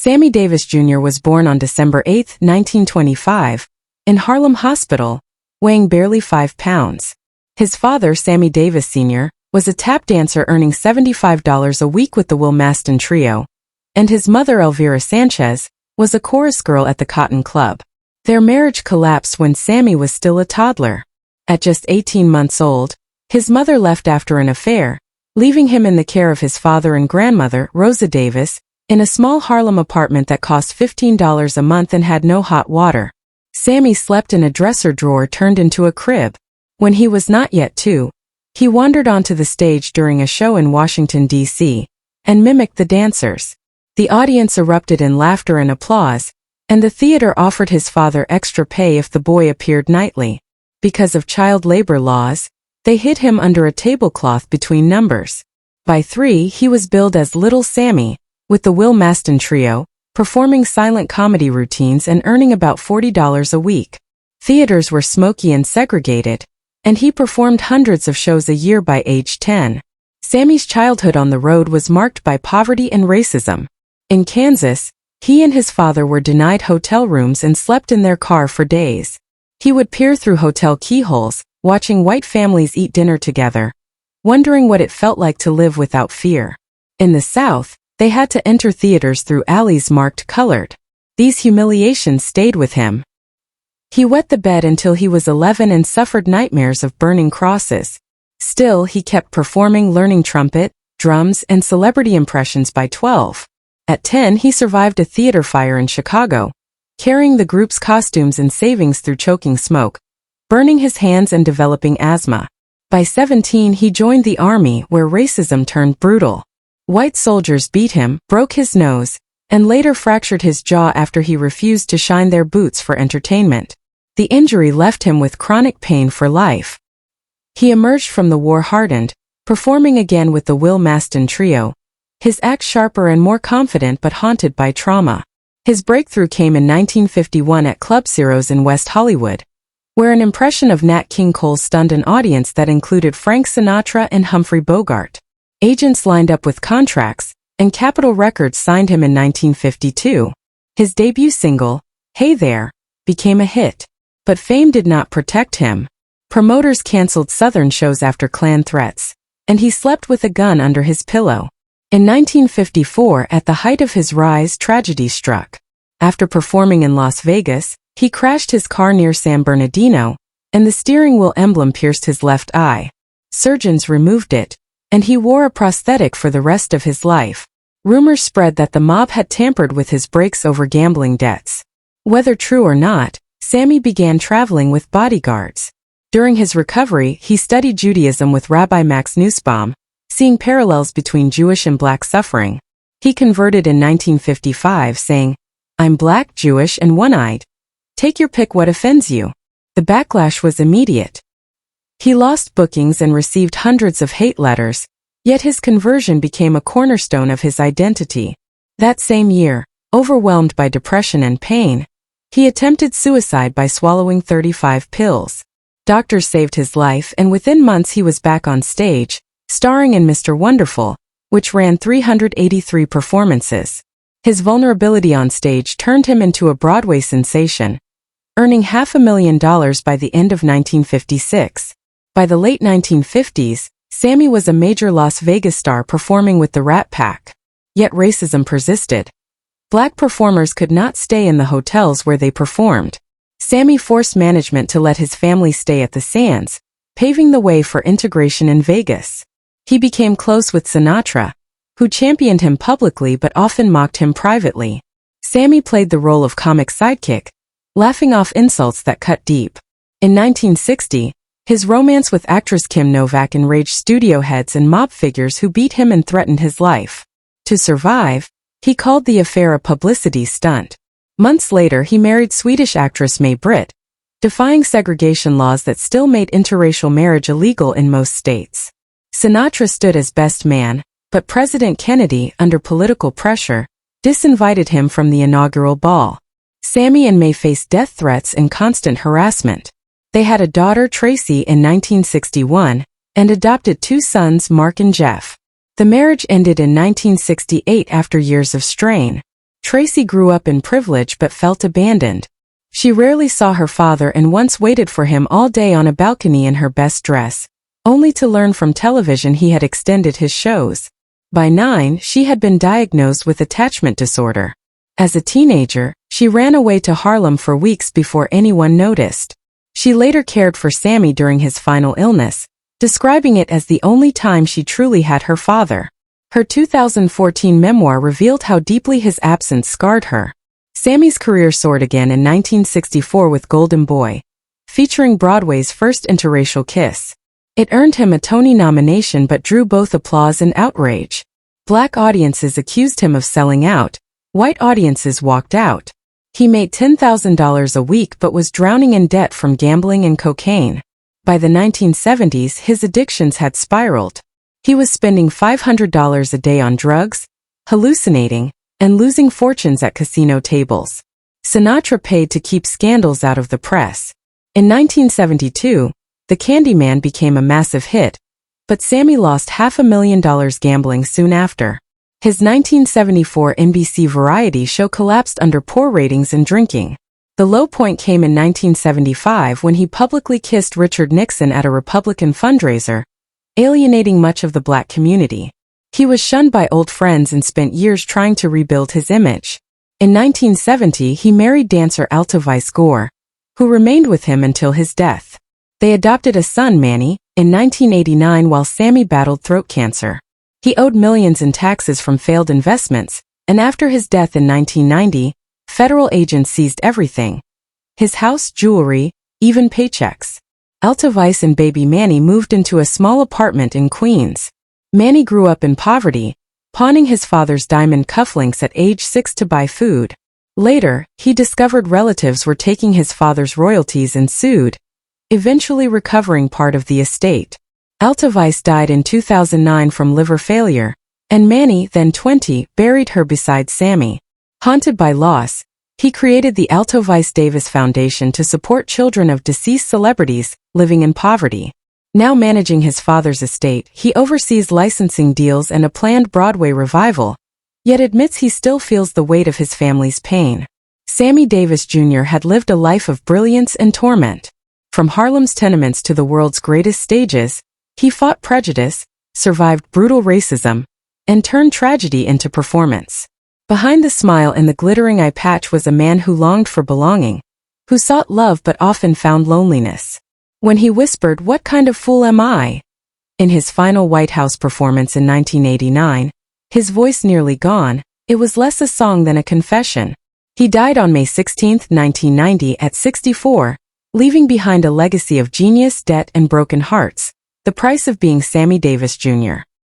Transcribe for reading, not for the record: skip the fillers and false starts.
Sammy Davis Jr. was born on December 8, 1925, in Harlem Hospital, weighing barely 5 pounds. His father, Sammy Davis Sr., was a tap dancer earning $75 a week with the Will Maston Trio, and his mother, Elvira Sanchez, was a chorus girl at the Cotton Club. Their marriage collapsed when Sammy was still a toddler. At just 18 months old, his mother left after an affair, leaving him in the care of his father and grandmother, Rosa Davis, in a small Harlem apartment that cost $15 a month and had no hot water. Sammy slept in a dresser drawer turned into a crib. When he was not yet 2, he wandered onto the stage during a show in Washington, D.C., and mimicked the dancers. The audience erupted in laughter and applause, and the theater offered his father extra pay if the boy appeared nightly. Because of child labor laws, they hid him under a tablecloth between numbers. By 3, he was billed as Little Sammy, with the Will Maston Trio, performing silent comedy routines and earning about $40 a week. Theaters were smoky and segregated, and he performed hundreds of shows a year by age 10. Sammy's childhood on the road was marked by poverty and racism. In Kansas, he and his father were denied hotel rooms and slept in their car for days. He would peer through hotel keyholes, watching white families eat dinner together, wondering what it felt like to live without fear. In the South, they had to enter theaters through alleys marked colored. These humiliations stayed with him. He wet the bed until he was 11 and suffered nightmares of burning crosses. Still, he kept performing, learning trumpet, drums, and celebrity impressions by 12. At 10, he survived a theater fire in Chicago, carrying the group's costumes and savings through choking smoke, burning his hands and developing asthma. By 17, he joined the army, where racism turned brutal. White soldiers beat him, broke his nose, and later fractured his jaw after he refused to shine their boots for entertainment. The injury left him with chronic pain for life. He emerged from the war hardened, performing again with the Will Maston Trio, his act sharper and more confident but haunted by trauma. His breakthrough came in 1951 at Club Ciro's in West Hollywood, where an impression of Nat King Cole stunned an audience that included Frank Sinatra and Humphrey Bogart. Agents lined up with contracts, and Capitol Records signed him in 1952. His debut single, Hey There, became a hit. But fame did not protect him. Promoters canceled Southern shows after Klan threats, and he slept with a gun under his pillow. In 1954, at the height of his rise, tragedy struck. After performing in Las Vegas, he crashed his car near San Bernardino, and the steering wheel emblem pierced his left eye. Surgeons removed it, and he wore a prosthetic for the rest of his life. Rumors spread that the mob had tampered with his brakes over gambling debts. Whether true or not, Sammy began traveling with bodyguards. During his recovery, he studied Judaism with Rabbi Max Nussbaum, seeing parallels between Jewish and black suffering. He converted in 1955, saying, "I'm black, Jewish, and one-eyed. Take your pick what offends you." The backlash was immediate. He lost bookings and received hundreds of hate letters, yet his conversion became a cornerstone of his identity. That same year, overwhelmed by depression and pain, he attempted suicide by swallowing 35 pills. Doctors saved his life, and within months he was back on stage, starring in Mr. Wonderful, which ran 383 performances. His vulnerability on stage turned him into a Broadway sensation, earning $500,000 by the end of 1956. By the late 1950s, Sammy was a major Las Vegas star performing with the Rat Pack. Yet racism persisted. Black performers could not stay in the hotels where they performed. Sammy forced management to let his family stay at the Sands, paving the way for integration in Vegas. He became close with Sinatra, who championed him publicly but often mocked him privately. Sammy played the role of comic sidekick, laughing off insults that cut deep. In 1960, his romance with actress Kim Novak enraged studio heads and mob figures who beat him and threatened his life. To survive, he called the affair a publicity stunt. Months later, he married Swedish actress May Britt, defying segregation laws that still made interracial marriage illegal in most states. Sinatra stood as best man, but President Kennedy, under political pressure, disinvited him from the inaugural ball. Sammy and May faced death threats and constant harassment. They had a daughter, Tracy, in 1961, and adopted 2 sons, Mark and Jeff. The marriage ended in 1968 after years of strain. Tracy grew up in privilege but felt abandoned. She rarely saw her father and once waited for him all day on a balcony in her best dress, only to learn from television he had extended his shows. By 9, she had been diagnosed with attachment disorder. As a teenager, she ran away to Harlem for weeks before anyone noticed. She later cared for Sammy during his final illness, describing it as the only time she truly had her father. Her 2014 memoir revealed how deeply his absence scarred her. Sammy's career soared again in 1964 with Golden Boy, featuring Broadway's first interracial kiss. It earned him a Tony nomination but drew both applause and outrage. Black audiences accused him of selling out. White audiences walked out. He made $10,000 a week but was drowning in debt from gambling and cocaine. By the 1970s, his addictions had spiraled. He was spending $500 a day on drugs, hallucinating, and losing fortunes at casino tables. Sinatra paid to keep scandals out of the press. In 1972, The Candyman became a massive hit, but Sammy lost $500,000 gambling soon after. His 1974 NBC variety show collapsed under poor ratings and drinking. The low point came in 1975 when he publicly kissed Richard Nixon at a Republican fundraiser, alienating much of the black community. He was shunned by old friends and spent years trying to rebuild his image. In 1970, he married dancer Alta Gore, who remained with him until his death. They adopted a son, Manny, in 1989 while Sammy battled throat cancer. He owed millions in taxes from failed investments, and after his death in 1990, federal agents seized everything. His house, jewelry, even paychecks. Alta Vice and baby Manny moved into a small apartment in Queens. Manny grew up in poverty, pawning his father's diamond cufflinks at age 6 to buy food. Later, he discovered relatives were taking his father's royalties and sued, eventually recovering part of the estate. Alta Vice died in 2009 from liver failure, and Manny, then 20, buried her beside Sammy. Haunted by loss, he created the Alta Vice Davis Foundation to support children of deceased celebrities living in poverty. Now managing his father's estate, he oversees licensing deals and a planned Broadway revival, yet admits he still feels the weight of his family's pain. Sammy Davis Jr. had lived a life of brilliance and torment. From Harlem's tenements to the world's greatest stages, he fought prejudice, survived brutal racism, and turned tragedy into performance. Behind the smile and the glittering eye patch was a man who longed for belonging, who sought love but often found loneliness. When he whispered, "What kind of fool am I?" in his final White House performance in 1989, his voice nearly gone, it was less a song than a confession. He died on May 16, 1990 at 64, leaving behind a legacy of genius, debt, and broken hearts. The price of being Sammy Davis Jr.